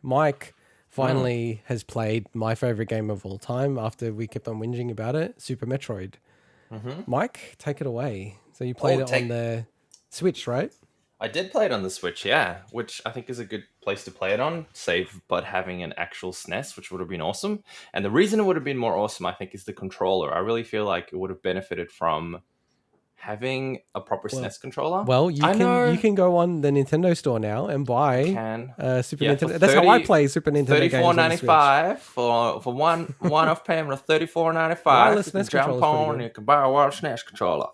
Mike finally has played my favorite game of all time after we kept on whinging about it, Super Metroid. Mike, take it away. So you played it on the Switch, right? I did play it on the Switch, yeah, which I think is a good place to play it on, save but having an actual SNES, which would have been awesome. And the reason it would have been more awesome, I think, is the controller. I really feel like it would have benefited from having a proper SNES controller. Well, you can go on the Nintendo store now and buy Super Nintendo. That's how I play Super Nintendo games. $34.95 for one-off payment of $34.95. Wireless You SNES can jump on, you can buy a wireless SNES controller.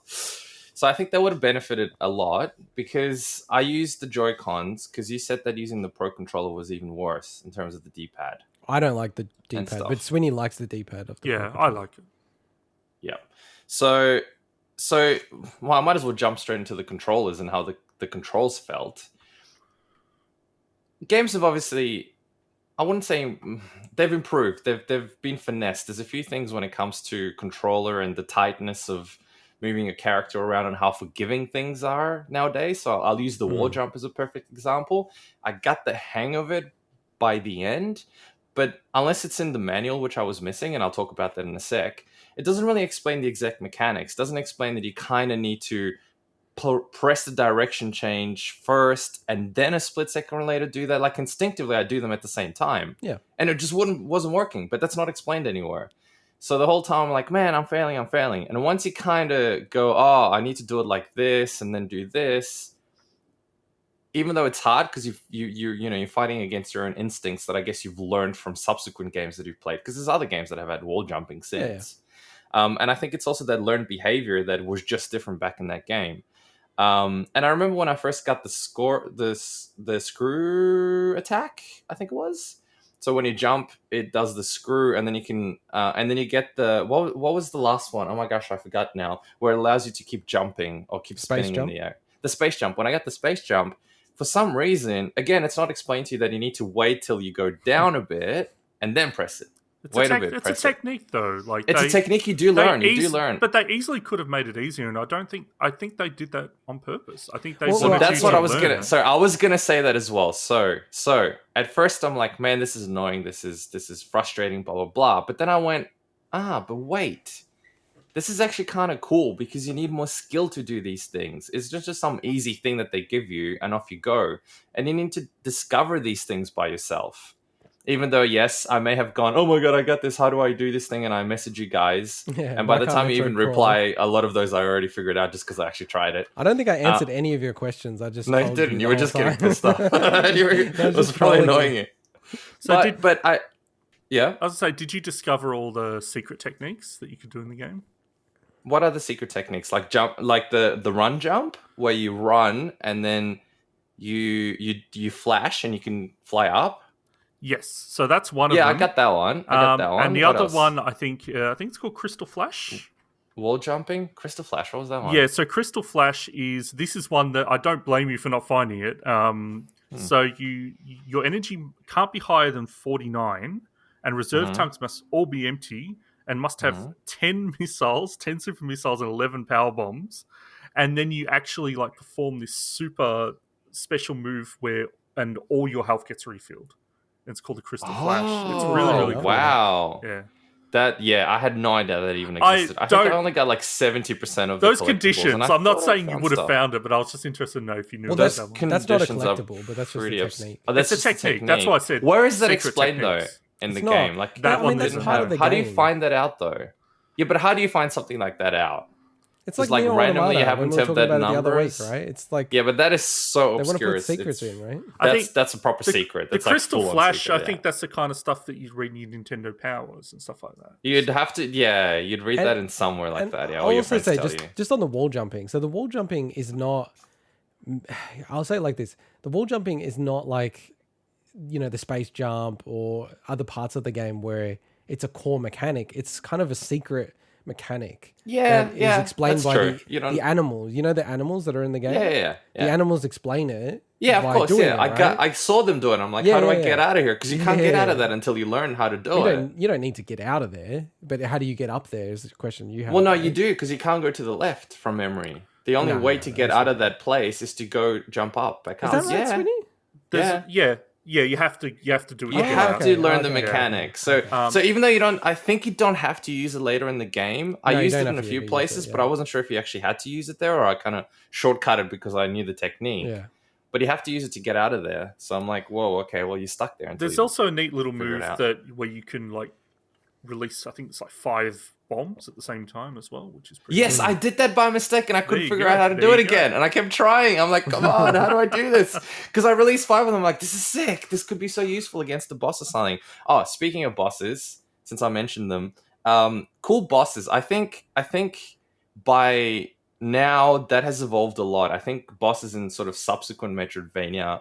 So I think that would have benefited a lot because I used the Joy-Cons because you said that using the Pro Controller was even worse in terms of the D-pad. I don't like the D-pad, but Swinny likes the D-pad of the Pro I like it. Yeah. So I might as well jump straight into the controllers and how the controls felt. Games have obviously, I wouldn't say they've improved. They've been finessed. There's a few things when it comes to controller and the tightness of moving a character around and how forgiving things are nowadays. So I'll use the wall jump as a perfect example. I got the hang of it by the end, but unless it's in the manual, which I was missing, and I'll talk about that in a sec, it doesn't really explain the exact mechanics. It doesn't explain that you kind of need to press the direction change first and then a split second later do that. Like instinctively, I do them at the same time. Yeah. And it just wasn't working, but that's not explained anywhere. So the whole time I'm like, man, I'm failing. And once you kind of go, oh, I need to do it like this and then do this, even though it's hard because you're fighting against your own instincts that I guess you've learned from subsequent games that you've played, because there's other games that have had wall jumping since. Yeah. And I think it's also that learned behavior that was just different back in that game. And I remember when I first got the screw attack, I think it was. So when you jump, it does the screw, and then you can, and then you get the what was the last one? Oh my gosh, I forgot now. Where it allows you to keep jumping or keep spinning in the air. The space jump. When I got the space jump, for some reason, again, it's not explained to you that you need to wait till you go down a bit and then press it. It's a technique, though. Like it's a technique you do learn. But they easily could have made it easier, and I think they did that on purpose. I think they. So that's what I was gonna. So I was gonna say that as well. So at first I'm like, man, this is annoying. This is frustrating. Blah blah blah. But then I went, but wait, this is actually kind of cool because you need more skill to do these things. It's just some easy thing that they give you, and off you go. And you need to discover these things by yourself. Even though, yes, I may have gone, oh my god, I got this, how do I do this thing? And I message you guys. Yeah, and by the time you even reply, a lot lot of those I already figured out just because I actually tried it. I don't think I answered any of your questions. I just No, you didn't. You were just getting pissed off. It was probably annoying you. So I was going to say, did you discover all the secret techniques that you could do in the game? What are the secret techniques? Like jump, like the run jump, where you run and then you flash and you can fly up? Yes, so that's one of them. Yeah, I got that one. And the other one, I think it's called Crystal Flash. Wall jumping? Crystal Flash, what was that one? Yeah, so Crystal Flash is one that I don't blame you for not finding it. So your energy can't be higher than 49, and reserve tanks must all be empty, and must have 10 super missiles, and 11 power bombs. And then you actually perform this super special move and all your health gets refilled. It's called the Crystal Flash. It's really cool. Wow. Yeah. I had no idea that even existed. I think I only got 70% of those conditions. I'm not saying you would have found it, but I was just interested to know if you knew. Well, that's not a collectible, but that's just a technique. It's a technique. That's why I said. Where is that explained though in the game? That one didn't have. How do you find that out though? Yeah, but how do you find something like that out? It's like randomly you happen to have that number, right? It's like but that is so obscure. They want to put secrets in, right? That's a proper secret. The Crystal Flash, I think that's the kind of stuff that you'd read in your Nintendo Powers and stuff like that. You'd have to, you'd read that in somewhere like that. Yeah, I'll also say just on the wall jumping. So the wall jumping is not. I'll say it like this: the wall jumping is not like, the space jump or other parts of the game where it's a core mechanic. It's kind of a secret mechanic. Is explained by the animals. The animals that are in the game. Yeah. The animals explain it. Yeah, of course. Yeah, I saw them do it. I'm like, how do I get out of here? Because you can't get out of that until you learn how to do it. You don't need to get out of there, but how do you get up there is the question you have. Well, no, you do, because you can't go to the left from memory. The only way to get out of that place is to go jump up. Is that right, Swinny? Yeah. Yeah, you have to do it. You to get have out. to learn the okay, mechanics. okay. So even though you don't, I think you don't have to use it later in the game. I No, you used don't it in have a to few use it, places, but I yeah. wasn't sure if you actually had to use it there, or I kind of shortcutted because I knew the technique. Yeah. But you have to use it to get out of there. So I'm like, whoa, okay, well, you're stuck there until There's you also a neat little figure it move out. where you can like release. I think it's like 5 bombs at the same time as well, which is pretty. Yes, cool. I did that by mistake and I couldn't you figure go, out how to there do it you go. again. And I kept trying. I'm like, come on, how do I do this? Because I released 5 of them. I'm like, this is sick. This could be so useful against the boss or something. Oh, speaking of bosses, since I mentioned them, cool bosses. I think by now that has evolved a lot. I think bosses in sort of subsequent Metroidvania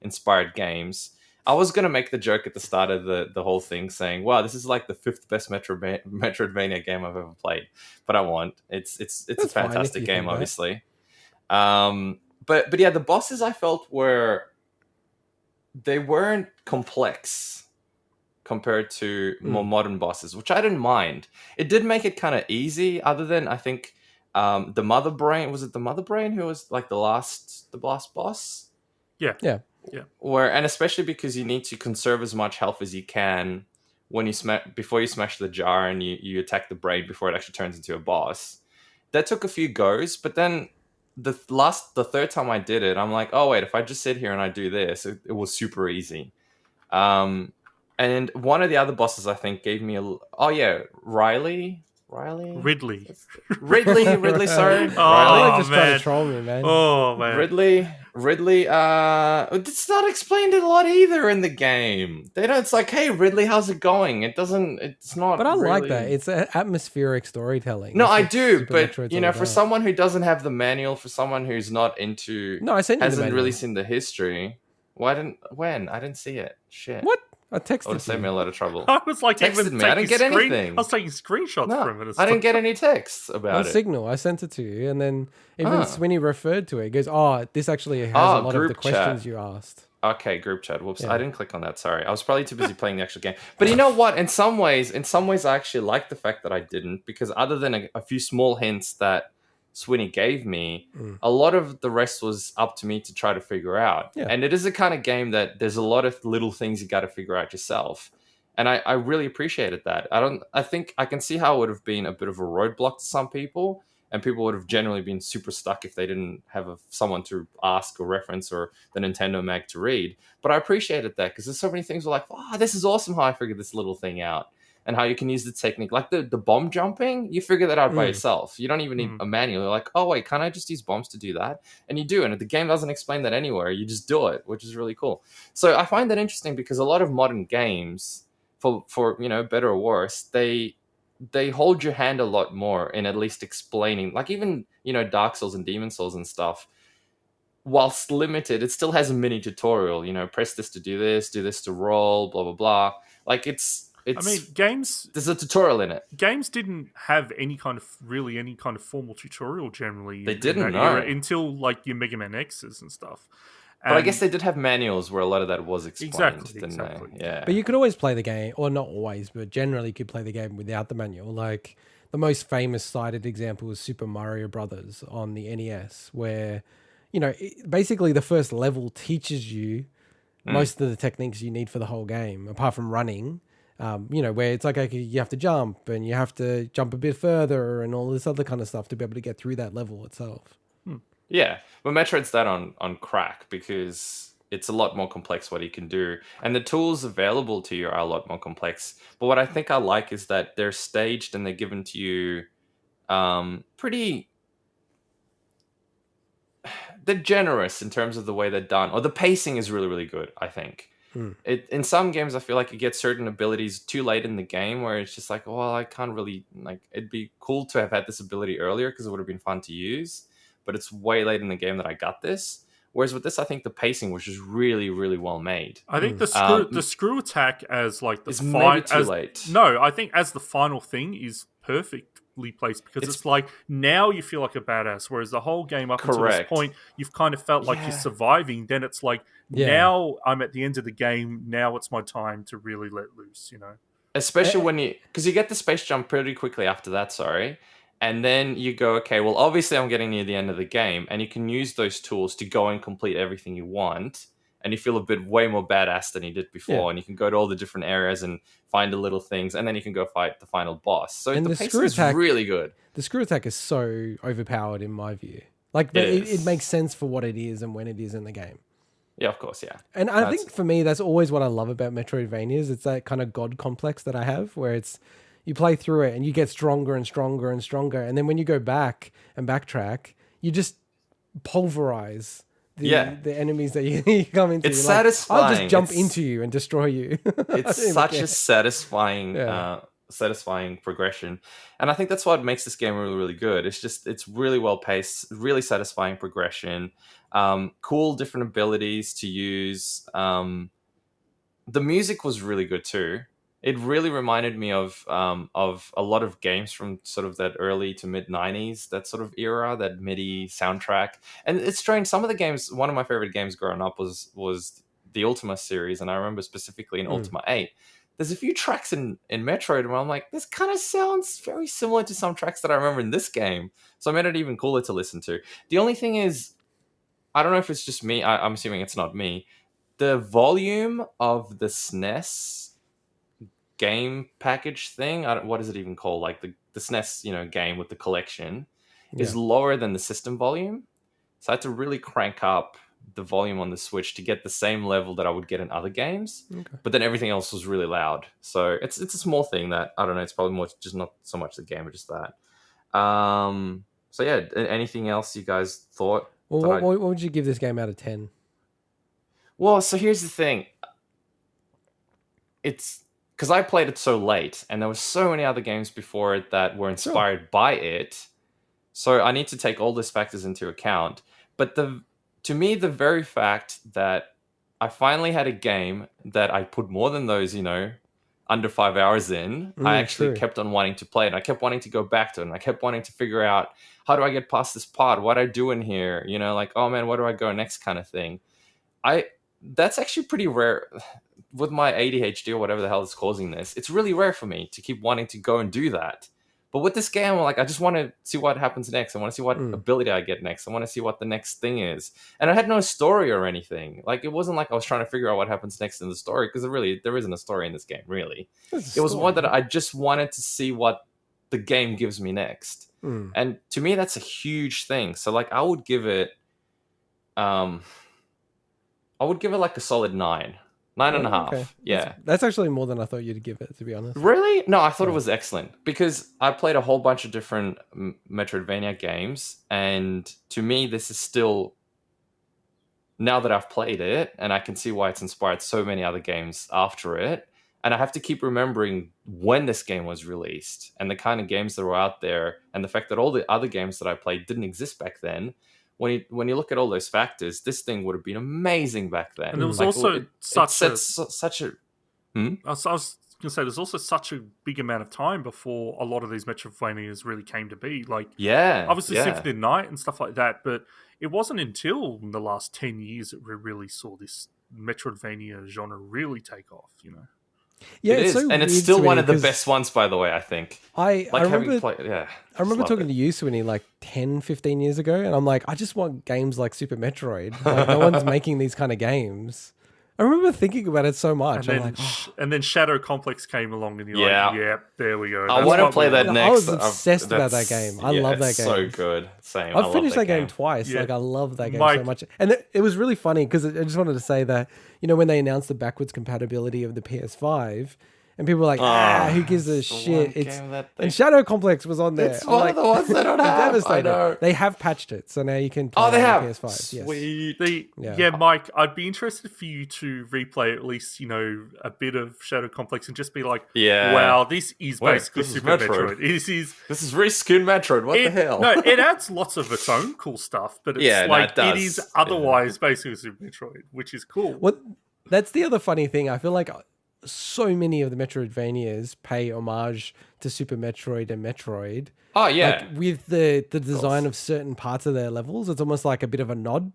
inspired games. I was gonna make the joke at the start of the whole thing, saying, "Wow, this is like the 5th best Metroidvania game I've ever played," but I won't. It's a That's fine if fantastic you game, think that. obviously. But yeah, the bosses I felt they weren't complex compared to more modern bosses, which I didn't mind. It did make it kind of easy, other than I think the Mother Brain. Was it the Mother Brain who was like the last boss? Yeah. And especially because you need to conserve as much health as you can when you before you smash the jar and you attack the brain before it actually turns into a boss. That took a few goes, but then the 3rd time I did it, I'm like, oh wait, if I just sit here and I do this, it was super easy. And one of the other bosses I think gave me Riley. Ridley. Sorry, Oh, Riley. They're just trying man. to troll me, man. Oh man. Ridley. It's not explained a lot either in the game. It's like, hey Ridley, how's it going? It's not. But I like really... that. It's atmospheric storytelling. No, That's I what do, Super but Metroid's you all know, for about. someone who doesn't have the manual, for someone who's not into, No, I sent you the hasn't manual. really seen the history. I didn't see it. Shit. What? I That would have texted saved me you. a lot of trouble. I was like, Texted even me. I didn't get anything. I was taking screenshots No, from it. I didn't get any texts On about it. Signal, I sent it to you, and then even Swinny referred to it. He goes, "Oh, this actually has a lot of the group questions chat. you asked." Okay, group chat. Whoops, Yeah. I didn't click on that. Sorry, I was probably too busy playing the actual game. But you know what? In some ways, I actually like the fact that I didn't, because other than a few small hints that Swinny gave me, a lot of the rest was up to me to try to figure out. Yeah. And it is a kind of game that there's a lot of little things you got to figure out yourself. And I really appreciated that. I think I can see how it would have been a bit of a roadblock to some people, and people would have generally been super stuck if they didn't have someone to ask or reference or the Nintendo mag to read. But I appreciated that, because there's so many things were like, oh, this is awesome how I figured this little thing out, and how you can use the technique. Like the bomb jumping, you figure that out by yourself. You don't even need a manual. You're like, oh, wait, can't I just use bombs to do that? And you do, and the game doesn't explain that anywhere. You just do it, which is really cool. So I find that interesting, because a lot of modern games, for better or worse, they hold your hand a lot more in at least explaining, like even Dark Souls and Demon Souls and stuff. Whilst limited, it still has a mini tutorial. Press this to do this to roll, blah blah blah. Like it's I mean, games. There's a tutorial in it. Games didn't have any kind of formal tutorial generally. They in didn't that era, until like your Mega Man X's and stuff. But I guess they did have manuals where a lot of that was explained. Exactly. Yeah. But you could always play the game, or not always, but generally you could play the game without the manual. Like the most famous cited example is Super Mario Brothers on the NES, where basically the first level teaches you most of the techniques you need for the whole game, apart from running. Where it's like, okay, you have to jump and you have to jump a bit further and all this other kind of stuff to be able to get through that level itself. Yeah, but Metroid's that on crack, because it's a lot more complex what he can do, and the tools available to you are a lot more complex. But what I think I like is that they're staged and they're given to you pretty... They're generous in terms of the way they're done, or the pacing is really, really good, I think. In some games, I feel like you get certain abilities too late in the game, where it's just like, well, I can't really, like, it'd be cool to have had this ability earlier because it would have been fun to use, but it's way late in the game that I got this. Whereas with this, I think the pacing was just really, really well made. I think the screw attack as like the maybe too late. No, I think as the final thing is perfectly placed, because it's like now you feel like a badass, whereas the whole game up until this point you've kind of felt like you're surviving. Then it's like now I'm at the end of the game. Now it's my time to really let loose. Especially when because you get the space jump pretty quickly after that. Sorry. And then you go, okay, well, obviously I'm getting near the end of the game, and you can use those tools to go and complete everything you want. and you feel a bit way more badass than you did before. Yeah. And you can go to all the different areas and find the little things, and then you can go fight the final boss. So And the the pacing screw is attack- really good. The screw attack is so overpowered in my view. Like, It it is. makes sense for what it is and when it is in the game. Yeah, of course, yeah. And I think for me, that's always what I love about Metroidvanias. It's that kind of god complex that I have, where it's you play through it and you get stronger and stronger and stronger, and then when you go back and backtrack, you just pulverize the enemies that you come into. It's Like, satisfying. I'll just jump into you and destroy you. It's such a satisfying Yeah. satisfying progression, and I think that's what makes this game really, really good. It's really well paced, really satisfying progression, cool different abilities to use. The music was really good too. It really reminded me of a lot of games from sort of that early to mid 90s, that sort of era, that MIDI soundtrack. And it's strange, some of the games, one of my favorite games growing up was the Ultima series, and I remember specifically in Ultima 8, there's a few tracks in Metroid where I'm like, this kind of sounds very similar to some tracks that I remember in this game. So I made it even cooler to listen to. The only thing is, I don't know if it's just me, I'm assuming it's not me, the volume of the SNES game package thing, what is it even called? Like the SNES, game with the collection is lower than the system volume. So I had to really crank up the volume on the Switch to get the same level that I would get in other games. Okay. But then everything else was really loud. So it's a small thing that, I don't know, it's probably more just not so much the game, but just that. So yeah, anything else you guys thought? Well, what would you give this game out of 10? Well, so here's the thing. It's because I played it so late, and there were so many other games before it that were inspired by it. So I need to take all these factors into account. But to me, the very fact that I finally had a game that I put more than those, under 5 hours in, I actually kept on wanting to play it. And I kept wanting to go back to it, and I kept wanting to figure out, how do I get past this part? What do I do in here? Like, oh man, where do I go next, kind of thing. That's actually pretty rare. With my ADHD or whatever the hell is causing this, it's really rare for me to keep wanting to go and do that. But with this game, I just want to see what happens next. I want to see what ability I get next. I want to see what the next thing is. And I had no story or anything. Like, it wasn't like I was trying to figure out what happens next in the story, because there isn't a story in this game, really. It was more that I just wanted to see what the game gives me next. And to me, that's a huge thing. So, I would give it like a solid 9. 9.5. Okay. Yeah. That's actually more than I thought you'd give it, to be honest. Really? No, I thought it was excellent, because I played a whole bunch of different Metroidvania games, and to me, this is still, now that I've played it, and I can see why it's inspired so many other games after it, and I have to keep remembering when this game was released, and the kind of games that were out there, and the fact that all the other games that I played didn't exist back then. When you look at all those factors, this thing would have been amazing back then. And there was also such a... I was going to say, there's also such a big amount of time before a lot of these Metroidvanias really came to be. Obviously Symphony of the Night and stuff like that, but it wasn't until the last 10 years that we really saw this Metroidvania genre really take off, Yeah, it is, so and it's still one of the best ones, by the way, I think. I remember talking to to you, Swinny, 10, 15 years ago, and I'm like, I just want games like Super Metroid. No one's making these kind of games. I remember thinking about it so much. And then Shadow Complex came along, and you're like, yeah, there we go. I want to play that next. I was obsessed about that game. I love that game. So good. Same. I've finished that game twice. Yeah. I love that game so much. And it was really funny, because I just wanted to say that, when they announced the backwards compatibility of the PS5, and people were like, who gives a shit? And Shadow Complex was on there. It's one of the ones they don't have. Devastated. I know. They have patched it, so now you can play they have. on the PS5. Sweet. Yes. Mike, I'd be interested for you to replay at least, a bit of Shadow Complex and just be like, wow, this is basically Super Metroid. This is reskin Metroid. What the hell? No, it adds lots of its own cool stuff, but it's it is otherwise basically Super Metroid, which is cool. Well, that's the other funny thing. I feel like so many of the Metroidvanias pay homage to Super Metroid and Metroid. Oh yeah, with the design of certain parts of their levels, it's almost like a bit of a nod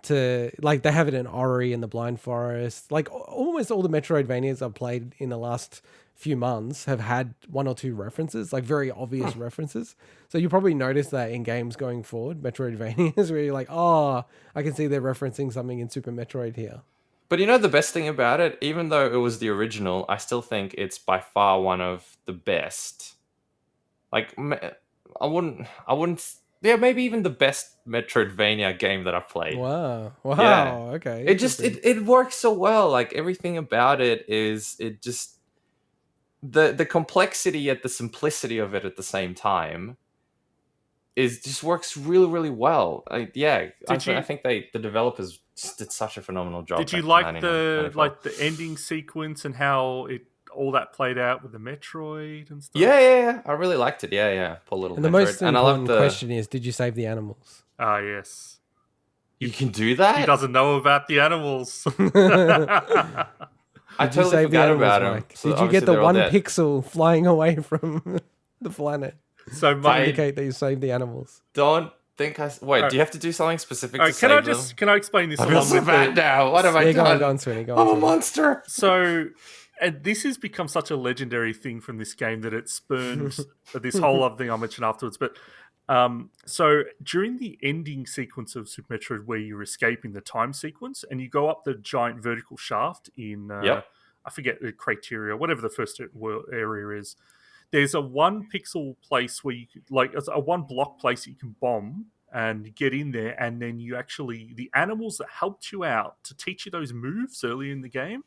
to, they have it in Ori and the Blind Forest. Almost all the Metroidvanias I've played in the last few months have had one or two references, very obvious references. So you probably notice that in games going forward, Metroidvanias, where you're like, oh, I can see they're referencing something in Super Metroid here. But you know the best thing about it, even though it was the original, I still think it's by far one of the best. Like I wouldn't. Yeah, maybe even the best Metroidvania game that I've played. Wow. Yeah. Okay. It just it works so well. Like everything about it is it just the complexity yet the simplicity of it at the same time is just works really really well. I think the developers just did such a phenomenal job. Did you back like in the 1994. ending sequence and how all that played out with the Metroid and stuff? Yeah. I really liked it. Yeah. Poor little And the Metroid. most And I love important the. question is, did you save the animals? Ah, yes. You can do that. He doesn't know about the animals. I Did you totally save the forgot animals, about him. Mike? So Did you obviously get the they're all one dead. pixel flying away from the planet So to my, indicate that you saved the animals? Don't think I. Wait, do you have to do something specific to can I save them? can I explain this? I feel so bad now. What have I Yeah, done? go on, Swinny. Go I'm a on, Swinny. monster. So, and this has become such a legendary thing from this game that it spurned this whole other thing I mentioned afterwards. But so during the ending sequence of Super Metroid, where you're escaping the time sequence, and you go up the giant vertical shaft in Yep. I forget the criteria, whatever the first area is. There's a 1 pixel place where you could, like a 1 block place that you can bomb and get in there, and then you actually the animals that helped you out to teach you those moves early in the game,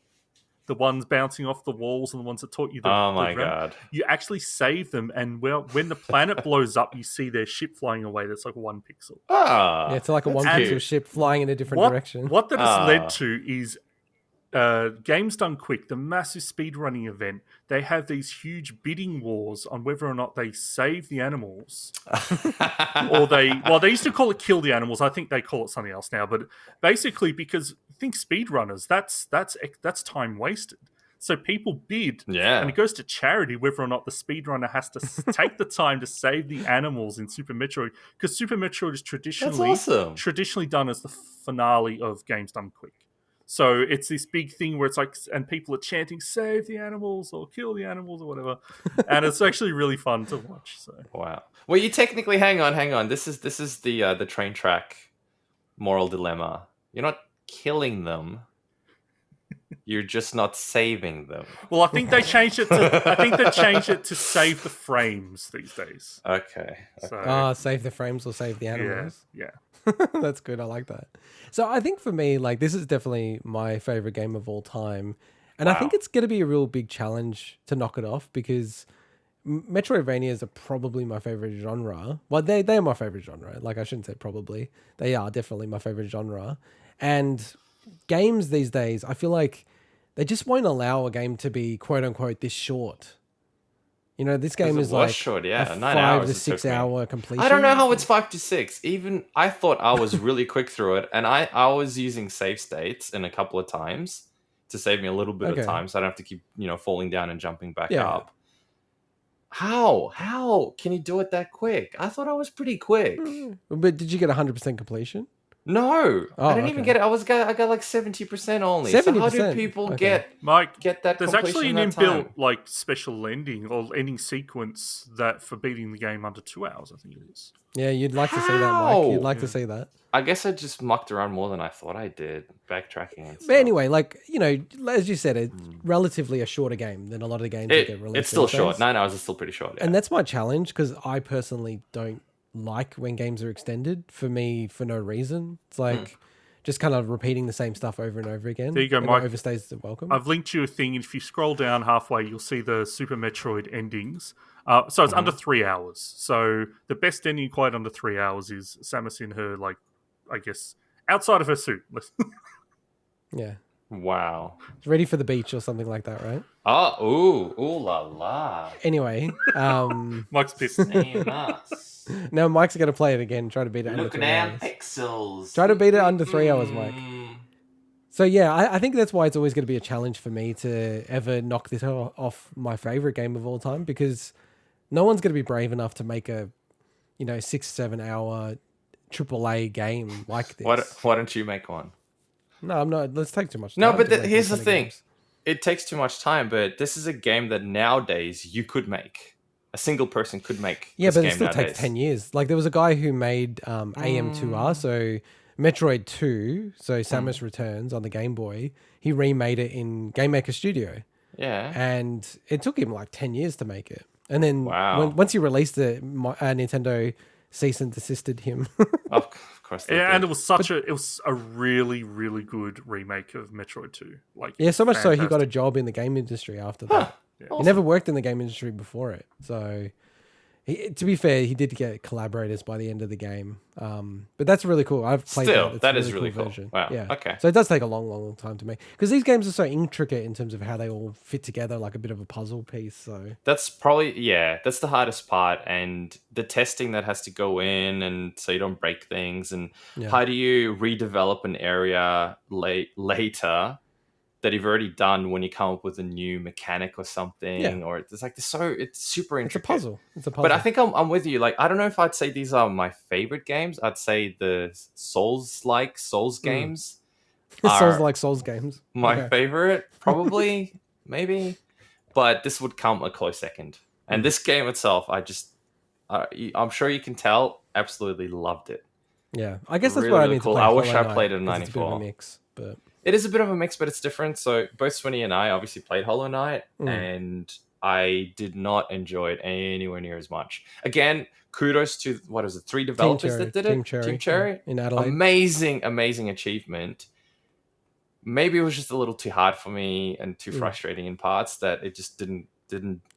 the ones bouncing off the walls and the ones that taught you the Oh my run, god. you actually save them, and when the planet blows up, you see their ship flying away. That's like 1 pixel. Ah. Yeah, it's like a that's one pixel cute. ship flying in a different direction. What that has Ah. led to is Games Done Quick, the massive speedrunning event. They have these huge bidding wars on whether or not they save the animals, or they used to call it kill the animals. I think they call it something else now. But basically, because think speedrunners, that's time wasted. So people bid, Yeah. and it goes to charity whether or not the speedrunner has to take the time to save the animals in Super Metroid, because Super Metroid is awesome. traditionally done as the finale of Games Done Quick. So it's this big thing where it's like, and people are chanting, "Save the animals" or "Kill the animals" or whatever, and it's actually really fun to watch. So Wow. Well, you technically hang on. This is the train track moral dilemma. You're not killing them. You're just not saving them. well, I think they changed it to save the frames these days. Okay. So Save the frames or save the animals. yeah. That's good. I like that. So I think for me, like, this is definitely my favorite game of all time. And I think Wow. it's going to be a real big challenge to knock it off, because Metroidvanias are probably my favorite genre. Well, they are my favorite genre. Like, I shouldn't say probably. They are definitely my favorite genre. And games these days, I feel like they just won't allow a game to be quote unquote this short. You know, this game it is was like short, yeah, a 9 5 hours to it 6 took me. hour completion. I don't know how it's 5 to 6. Even I thought I was really quick through it, and I was using save states in a couple of times to save me a little bit Okay. of time, so I don't have to keep falling down and jumping back Yeah. up. How can you do it that quick? I thought I was pretty quick. But did you get 100% completion? No, Oh, I didn't even okay. get it. I got like 70% only. So how do 70%? people Okay. get Mike, that? there's completion actually an in that time? inbuilt like special ending or ending sequence that for beating the game under 2 hours, I think it is. Yeah, you'd like to see that, Mike. You'd How? like to see that. I guess I just mucked around more than I thought I did, backtracking and stuff. But anyway, like, as you said, it's relatively a shorter game than a lot of the games that get released. It's still these short. days. 9 hours is still pretty short. Yeah. And that's my challenge, because I personally don't like when games are extended for me for no reason. It's like just kind of repeating the same stuff over and over again. There you go, and Mike. It overstays the welcome. I've linked you a thing, and if you scroll down halfway, you'll see the Super Metroid endings. So it's under 3 hours. So the best ending quite under 3 hours is Samus in her, like, I guess, outside of her suit. Yeah. Wow. It's ready for the beach or something like that, right? Oh, ooh la la. Anyway, Mike's pissed. Famous. now Mike's going to play it again, try to beat it under Looking 3 at hours. pixels. Try to beat it under 3 hours, Mike. Mm. So yeah, I think that's why it's always going to be a challenge for me to ever knock this off my favorite game of all time, because no one's going to be brave enough to make a, 6-7 hour AAA game like this. Why don't you make one? No, I'm not. Let's take too much time. No, but to make here's these the kind of thing. games. It takes too much time, but this is a game that nowadays you could make. A single person could make. Yeah, this but game it still nowadays. takes 10 years. Like, there was a guy who made AM2R, so Metroid 2, so Samus Returns on the Game Boy, he remade it in Game Maker Studio. Yeah. And it took him like 10 years to make it. And then Wow. once he released it, Nintendo cease and desisted him. Of course they Yeah, and did. it was a really, really good remake of Metroid 2. Like, Yeah, so much so he got a fantastic. job in the game industry after that. He Awesome. never worked in the game industry before it. So, to be fair, he did get collaborators by the end of the game. But that's really cool. I've played Still, that. It's that a is really cool. version. Wow, Yeah. okay. So it does take a long, long, long time to make. Because these games are so intricate in terms of how they all fit together like a bit of a puzzle piece. So That's probably, that's the hardest part, and the testing that has to go in, and so you don't break things, and how do you redevelop an area later that you've already done when you come up with a new mechanic or something, or it's like it's super it's a intricate. puzzle. It's a puzzle. But I think I'm with you. Like, I don't know if I'd say these are my favorite games. I'd say the Souls games Souls are like Souls games. my favorite, probably, maybe. But this would come a close second. And this game itself, I'm sure you can tell, absolutely loved it. Yeah, I guess that's Really, what I really need cool. to play. I wish Hollow I played it Knight, in 'cause it's a bit of a 94. mix, but It is a bit of a mix, but it's different. So both Swinny and I obviously played Hollow Knight, and I did not enjoy it anywhere near as much. Again, kudos to, what is it, 3 developers that did it? Team Cherry. In Adelaide. Amazing achievement. Maybe it was just a little too hard for me and too frustrating in parts that it just didn't.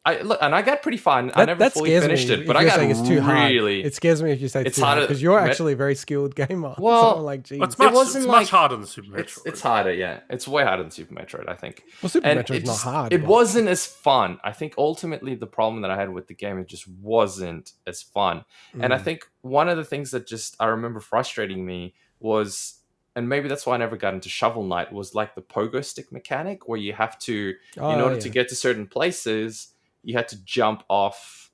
I got pretty far. I never fully finished it, but I got it's too really. hard. It scares me if you say it's too harder hard because you're actually a very skilled gamer. Well, so I'm like, geez. It's wasn't much harder than Super Metroid. It's harder, yeah. It's way harder than Super Metroid, I think. Well, Super And Metroid's not hard. It but- wasn't as fun. I think ultimately the problem that I had with the game, it just wasn't as fun. And I think one of the things that just I remember frustrating me was, and maybe that's why I never got into Shovel Knight, was like the pogo stick mechanic where you have to, in order to get to certain places, you had to jump off.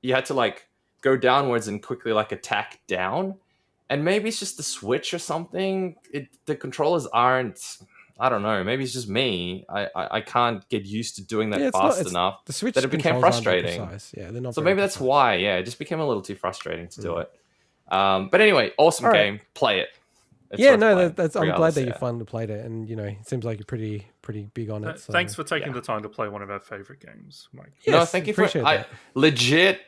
You had to like go downwards and quickly like attack down. And maybe it's just the Switch or something. The controllers aren't. I don't know. Maybe it's just me. I can't get used to doing that fast enough the Switch that it became controls aren't that frustrating. precise. Yeah, they're not. So very maybe that's precise. why. Yeah, it just became a little too frustrating to do it. But anyway, awesome game. Play it. It's Yeah, worth no, playing, that's. I'm glad regardless, that you yeah. finally played it, and it seems like you're pretty big on it. So. Thanks for taking the time to play one of our favorite games, Mike. No, Yes, thank you for. appreciate I that.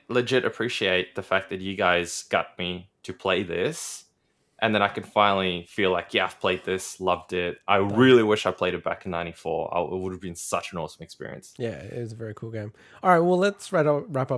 legit appreciate the fact that you guys got me to play this, and then I can finally feel like, yeah, I've played this, loved it. I really wish I played it back in '94. It would have been such an awesome experience. Yeah, it was a very cool game. All right, well, let's wrap up